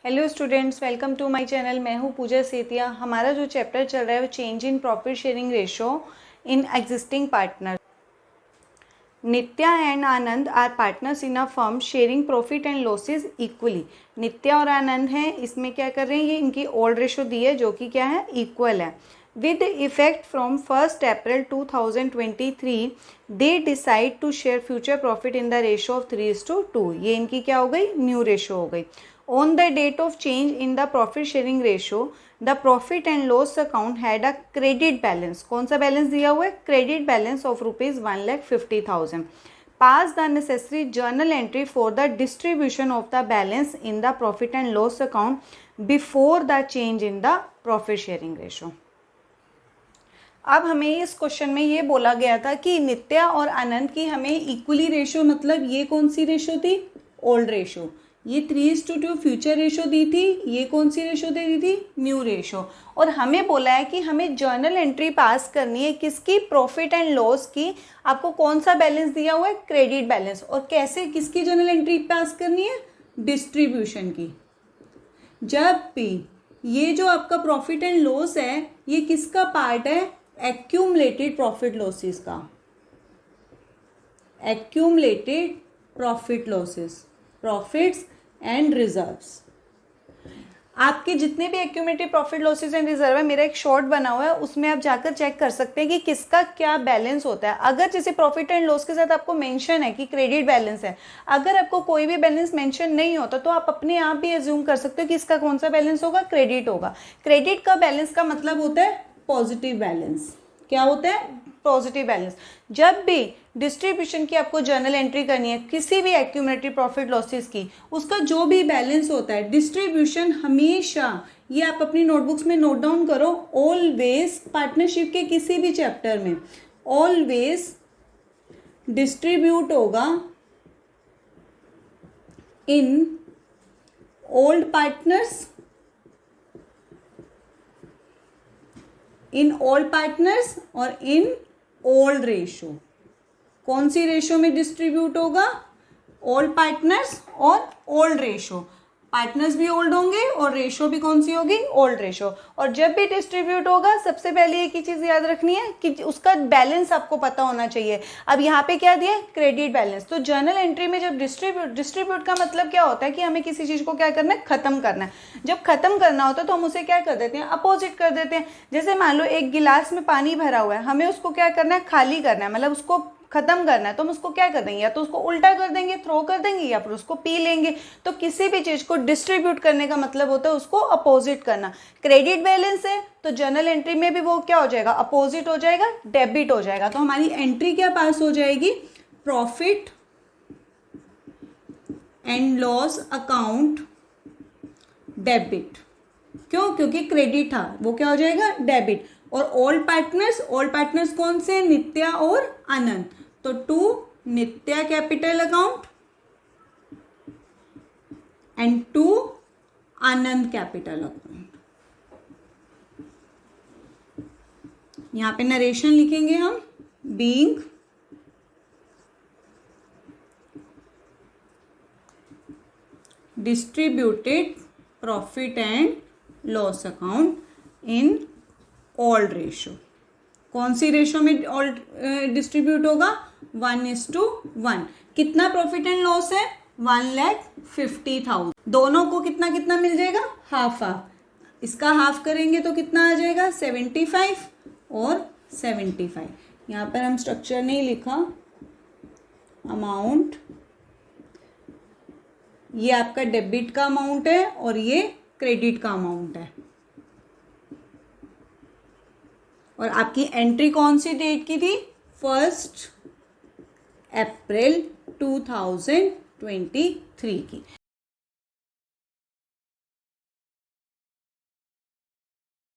Hello students, welcome to my channel. मैं हूं पूजा सेतिया। हमारा जो चैप्टर चल रहा है वो change in profit sharing ratio in existing partner. Nitya and Anand are partners in a firm sharing profit and losses equally. Nitya और आनंद हैं, इसमें क्या कर रहे हैं, ये इनकी ओल्ड रेशो दी है जो कि क्या है, इक्वल है। With effect from 1 April 2023 they decide to share future profit in the ratio of 3:2। ये इनकी क्या हो गई, न्यू रेशो हो गई। On the date of change in the profit sharing ratio, the profit and loss account had a credit balance. कौन सा balance दिया हुआ है, credit balance of ₹1,50,000. Pass the necessary journal entry for the distribution of the balance in the profit and loss account before the change in the profit sharing ratio. अब हमें इस question में ये बोला गया था कि नित्या और आनंद की हमें इक्वली रेशो, मतलब ये कौन सी रेशो थी, ओल्ड रेशो। ये 3:2 फ्यूचर रेशो दी थी, ये कौन सी रेशो दे दी थी, न्यू रेशो। और हमें बोला है कि हमें जर्नल एंट्री पास करनी है, किसकी, प्रॉफिट एंड लॉस की। आपको कौन सा बैलेंस दिया हुआ है, क्रेडिट बैलेंस। और कैसे, किसकी जर्नल एंट्री पास करनी है, डिस्ट्रीब्यूशन की। जब भी ये जो आपका प्रॉफिट एंड लॉस है, ये किसका पार्ट है, एक्यूमुलेटेड प्रॉफिट लॉसेस का। Accumulated profit losses, profits and reserves. आपके जितने भी accumulated profit losses and reserve है, मेरा एक शॉर्ट बना हुआ है, उसमें आप जाकर चेक कर सकते हैं कि किसका क्या बैलेंस होता है। अगर जैसे प्रॉफिट एंड लॉस के साथ आपको मेंशन है कि क्रेडिट बैलेंस है, अगर आपको कोई भी बैलेंस मेंशन नहीं होता तो आप अपने आप भी एज्यूम कर सकते हो कि इसका कौन सा बैलेंस होगा, क्रेडिट होगा। क्रेडिट का बैलेंस का मतलब होता है पॉजिटिव बैलेंस। क्या होता है, पॉजिटिव बैलेंस। जब भी डिस्ट्रीब्यूशन की आपको जर्नल एंट्री करनी है किसी भी एक्यूमुलेटेड प्रॉफिट लॉसेस की, उसका जो भी बैलेंस होता है, डिस्ट्रीब्यूशन हमेशा, ये आप अपनी नोटबुक्स में नोट डाउन करो, ऑलवेज पार्टनरशिप के किसी भी चैप्टर में ऑलवेज डिस्ट्रीब्यूट होगा in old partners, in old partners और इन ओल्ड रेशो। कौन सी रेशो में डिस्ट्रीब्यूट होगा, ओल्ड पार्टनर्स और ओल्ड रेशो। पार्टनर्स भी ओल्ड होंगे और रेशो भी कौन सी होगी, ओल्ड रेशो। और जब भी डिस्ट्रीब्यूट होगा, सबसे पहले एक ही चीज याद रखनी है कि उसका बैलेंस आपको पता होना चाहिए। अब यहाँ पे क्या दिया है, क्रेडिट बैलेंस। तो जर्नल एंट्री में जब डिस्ट्रीब्यूट का मतलब क्या होता है कि हमें किसी चीज को क्या करना है, खत्म करना है। जब खत्म करना होता है तो हम उसे क्या कर देते हैं, अपोजिट कर देते हैं। जैसे मान लो एक गिलास में पानी भरा हुआ है, हमें उसको क्या करना है, खाली करना है, मतलब उसको खत्म करना है। तो हम उसको क्या कर देंगे, या तो उसको उल्टा कर देंगे, थ्रो कर देंगे, या फिर उसको पी लेंगे। तो किसी भी चीज को डिस्ट्रीब्यूट करने का मतलब होता है उसको अपोजिट करना। क्रेडिट बैलेंस है तो जर्नल एंट्री में भी वो क्या हो जाएगा, अपोजिट हो जाएगा, डेबिट हो जाएगा। तो हमारी एंट्री क्या पास हो जाएगी, profit and loss account debit. क्यों, क्योंकि क्रेडिट था, वो क्या हो जाएगा, डेबिट। और ओल्ड पार्टनर्स कौन से, नित्या और आनंद। तो to Nitya capital account and to Anand capital account. यहां पे नरेशन लिखेंगे हम, being distributed profit and loss account in old ratio. कौन सी रेशो में ओल्ड डिस्ट्रीब्यूट होगा, 1:1। कितना प्रॉफिट एंड लॉस है, 1,50,000। दोनों को कितना कितना मिल जाएगा, हाफ हाफ। इसका हाफ करेंगे तो कितना आ जाएगा, 75 और 75। यहाँ पर हम स्ट्रक्चर नहीं लिखा, अमाउंट, ये आपका डेबिट का अमाउंट है और ये क्रेडिट का अमाउंट है। और आपकी एंट्री कौन सी डेट की थी, 1 अप्रैल 2023 की।